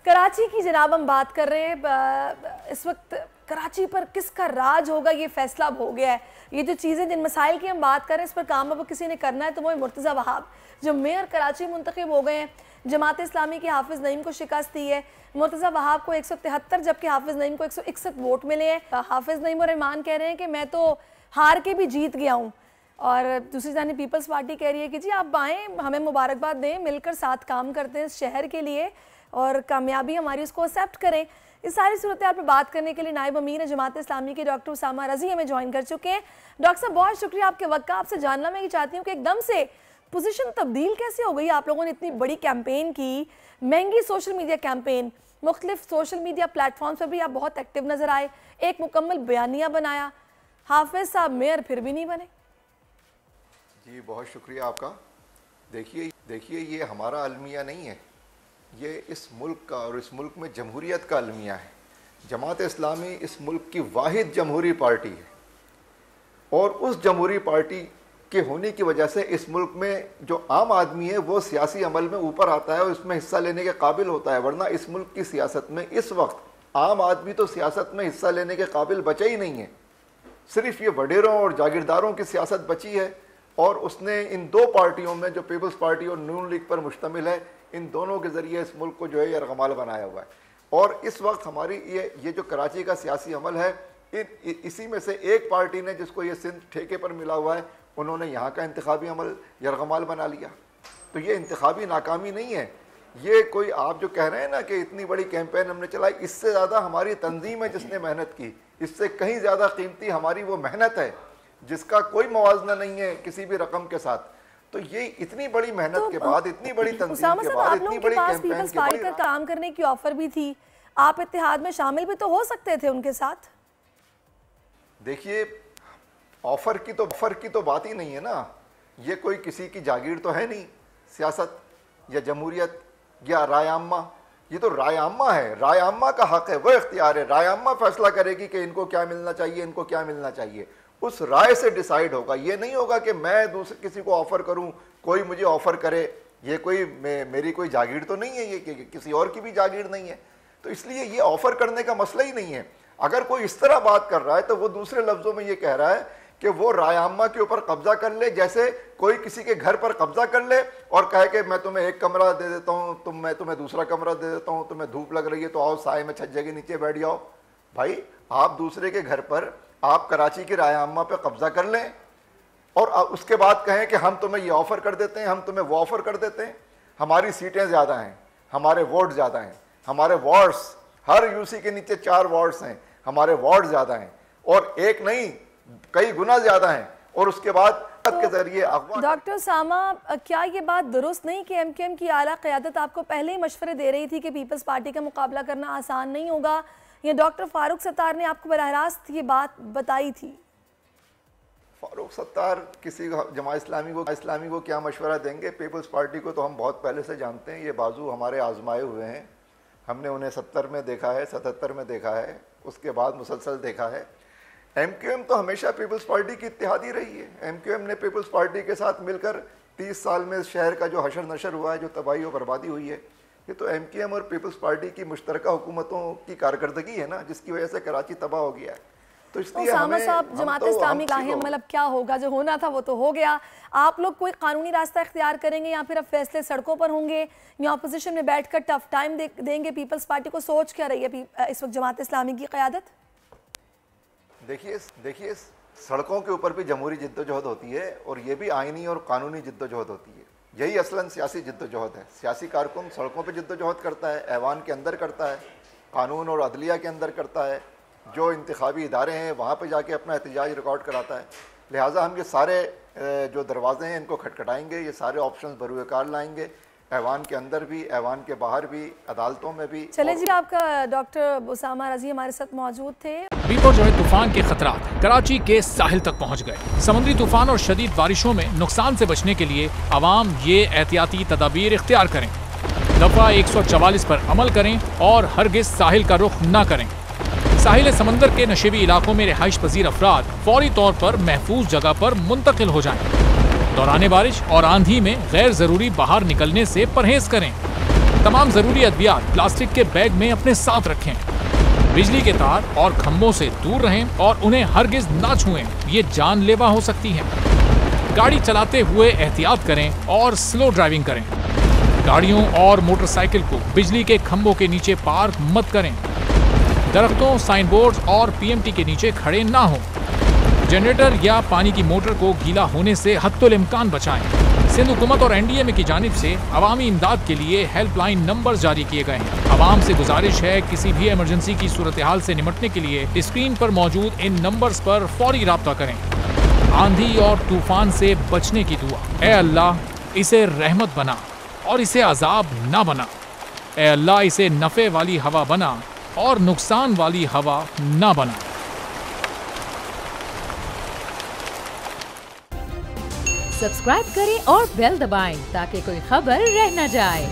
कराची की जनाब हम बात कर रहे हैं। इस वक्त कराची पर किसका राज होगा ये फैसला अब हो गया है। ये जो चीज़ें जिन मसाइल की हम बात कर रहे हैं इस पर काम अब किसी ने करना है तो वो मुर्तज़ा वहाब जो मेयर कराची मुंतखब हो गए हैं। जमात इस्लामी के हाफिज़ नईम को शिकस्त दी है। मुर्तज़ा वहाब को 173 जबकि हाफिज़ नईम को 161 वोट मिले हैं। हाफिज़ नईम और रहमान कह रहे हैं कि मैं तो हार के भी जीत गया हूँ और दूसरी जानिब पीपल्स पार्टी कह रही है कि जी आप आएँ हमें मुबारकबाद दें, मिलकर साथ काम करते हैं इस शहर के लिए और कामयाबी हमारी उसको एक्सेप्ट करें। इस सारी सूरत पर बात करने के लिए नायब अमीर जमात इस्लामी के डॉक्टर उसामा रज़ी हमें ज्वाइन कर चुके हैं। डॉक्टर साहब बहुत शुक्रिया आपके वक्त का। आपसे जानना मैं ये चाहती हूँ कि एकदम से पोजीशन तब्दील कैसे हो गई। आप लोगों ने इतनी बड़ी कैंपेन की, महंगी सोशल मीडिया कैंपेन, मुख्तलिफ सोशल मीडिया प्लेटफॉर्म्स पर भी आप बहुत एक्टिव नज़र आए, एक मुकम्मल बयानिया बनाया, हाफिज़ साहब मेयर फिर भी नहीं बने। जी बहुत शुक्रिया आपका। देखिए ये हमारा अलमिया नहीं है, ये इस मुल्क का और इस मुल्क में जमहूरियत का अलमिया है। जमात इस्लामी इस मुल्क की वाहिद जमहूरी पार्टी है और उस जमहूरी पार्टी के होने की वजह से इस मुल्क में जो आम आदमी है वो सियासी अमल में ऊपर आता है और इसमें हिस्सा लेने के काबिल होता है। वरना इस मुल्क की सियासत में इस वक्त आम आदमी तो सियासत में हिस्सा लेने के काबिल बचा ही नहीं है। सिर्फ ये वडेरों और जागीरदारों की सियासत बची है और उसने इन दो पार्टियों में जो पीपल्स पार्टी और नून लीग पर मुश्तमिल है, इन दोनों के ज़रिए इस मुल्क को जो है यरगमाल बनाया हुआ है। और इस वक्त हमारी ये जो कराची का सियासी अमल है, इसी में से एक पार्टी ने जिसको ये सिंध ठेके पर मिला हुआ है, उन्होंने यहाँ का इंतखाबी अमल यरगमाल बना लिया। तो ये इंतखाबी नाकामी नहीं है, ये कोई आप जो कह रहे हैं ना कि इतनी बड़ी कैंपेन हमने चलाई, इससे ज़्यादा हमारी तंजीम है जिसने मेहनत की, इससे कहीं ज़्यादा कीमती हमारी वो मेहनत है जिसका कोई मुवाजना नहीं है किसी भी रकम के साथ। तो ये इतनी बड़ी मेहनत के बाद, इतनी बड़ी तंजीम के बाद, इतनी बड़ी कैंपेन के बाद काम करने की ऑफर भी थी, आप इत्तेहाद में शामिल भी तो हो सकते थे उनके साथ। देखिए ऑफर की तो बात ही नहीं है ना। ये कोई किसी की जागीर तो है नहीं, सियासत या जमहूरियत या राय आम्मा। ये तो राय आम्मा है, राय आम्मा का हक है, वो इख्तियार है। राय आम्मा फैसला करेगी कि इनको क्या मिलना चाहिए, इनको क्या मिलना चाहिए। उस राय से डिसाइड होगा। ये नहीं होगा कि मैं दूसरे किसी को ऑफर करूं, कोई मुझे ऑफर करे। ये कोई मेरी कोई जागीर तो नहीं है, ये किसी और की भी जागीर नहीं है। तो इसलिए ये ऑफर करने का मसला ही नहीं है। अगर कोई इस तरह बात कर रहा है तो वो दूसरे लफ्जों में ये कह रहा है कि वो राय आम्मा के ऊपर कब्जा कर ले, जैसे कोई किसी के घर पर कब्जा कर ले और कहे कि मैं तुम्हें एक कमरा दे देता हूँ, मैं तुम्हें दूसरा कमरा दे देता हूँ, तुम्हें धूप लग रही है तो आओ साए में छज्जे के नीचे बैठ जाओ। भाई आप दूसरे के घर पर, आप कराची की राय आम्मा पे कब्जा कर लें और उसके बाद कहें कि हम तुम्हें ये ऑफर कर देते हैं, हम तुम्हें वो ऑफर कर देते हैं। हमारी सीटें ज़्यादा हैं, हमारे वोट ज़्यादा हैं, हमारे वार्ड्स, हर यूसी के नीचे 4 वार्ड्स हैं, हमारे वार्ड ज़्यादा हैं और एक नहीं कई गुना ज़्यादा हैं। और उसके बाद के जरिए डॉक्टर उसामा, क्या ये बात दुरुस्त नहीं कि एमकेएम की आला क़यादत आपको पहले ही मशवरे दे रही थी कि पीपल्स पार्टी का मुकाबला करना आसान नहीं होगा? ये डॉक्टर फारूक सत्तार ने आपको बराह रास्त ये बात बताई थी? फारूक सत्तार किसी जमात इस्लामी को क्या मशवरा देंगे? पीपल्स पार्टी को तो हम बहुत पहले से जानते हैं। ये बाजू हमारे आजमाए हुए हैं। हमने उन्हें 70 में देखा है, 77 में देखा है, उसके बाद मुसलसल देखा है। एमक्यूएम तो हमेशा पीपल्स पार्टी की इत्तेहादी रही है। एमक्यूएम ने पीपल्स पार्टी के साथ मिलकर 30 साल में शहर का जो हशर नशर हुआ है, जो तबाही और बर्बादी हुई है, ये तो एमक्यूएम और पीपल्स पार्टी की मुश्तरका हुकूमतों की कारकर्दगी है ना, जिसकी वजह से कराची तबाह हो गया है। तो इसलिए जमात इस्लामी का मतलब क्या होगा? जो होना था वो तो हो गया। आप लोग कोई कानूनी रास्ता इख्तियार करेंगे या फिर अब फैसले सड़कों पर होंगे या अपोजिशन में बैठकर टफ टाइम देंगे? पीपल्स पार्टी को सोच क्या रही है इस वक्त जमात इस्लामी की क़यादत? देखिए सड़कों के ऊपर भी जमहूरी जिद्दोजहद होती है और ये भी आइनी और कानूनी जिद्दोजहद होती है। यही असलन सियासी जिद्दोजहद है। सियासी कारकुन सड़कों पे जिद्दोजहद करता है, ऐवान के अंदर करता है, कानून और अदलिया के अंदर करता है, जो इंतखाबी इदारे हैं वहाँ पे जाके अपना एहतजाज रिकॉर्ड कराता है। लिहाजा हम ये सारे जो दरवाजे हैं इनको खटखटाएंगे, ये सारे ऑप्शंस बरूए कार लाएंगे, ऐवान के अंदर भी, ऐवान के बाहर भी, अदालतों में भी। चले जी, आपका डॉक्टर उसामा रज़ी हमारे साथ मौजूद थे। बिपरजॉय तूफान के खतरात कराची के साहिल तक पहुंच गए। समुद्री तूफान और शदीद बारिशों में नुकसान से बचने के लिए आवाम ये एहतियाती तदाबीर इख्तियार करें। दफ़ा 144 पर अमल करें और हरगिज़ साहिल का रुख न करें। साहिल समंदर के नशेबी इलाकों में रिहाइश पजीर अफराद फौरी तौर पर महफूज जगह पर मुंतकिल हो जाएं। दौरान बारिश और आंधी में गैर जरूरी बाहर निकलने से परहेज करें। तमाम जरूरी अद्वियात प्लास्टिक के बैग में अपने साथ रखें। बिजली के तार और खंभों से दूर रहें और उन्हें हरगिज ना छुएं, ये जानलेवा हो सकती हैं। गाड़ी चलाते हुए एहतियात करें और स्लो ड्राइविंग करें। गाड़ियों और मोटरसाइकिल को बिजली के खंभों के नीचे पार्क मत करें। दरख्तों, साइन बोर्ड और पीएमटी के नीचे खड़े ना हों। जनरेटर या पानी की मोटर को गीला होने से हत्तुल इम्कान बचाएं। सिंध हुकूमत और एनडीएमए की जानिब से अवामी इमदाद के लिए हेल्पलाइन नंबर जारी किए गए हैं। आवाम से गुजारिश है, किसी भी इमरजेंसी की सूरत हाल से निपटने के लिए स्क्रीन पर मौजूद इन नंबर्स पर फौरी राब्ता करें। आंधी और तूफान से बचने की दुआ। ए अल्लाह, इसे रहमत बना और इसे अजाब ना बना। ए अल्लाह, इसे नफ़े वाली हवा बना और नुकसान वाली हवा ना बना। सब्सक्राइब करें और बेल दबाएं ताकि कोई खबर रह न जाए।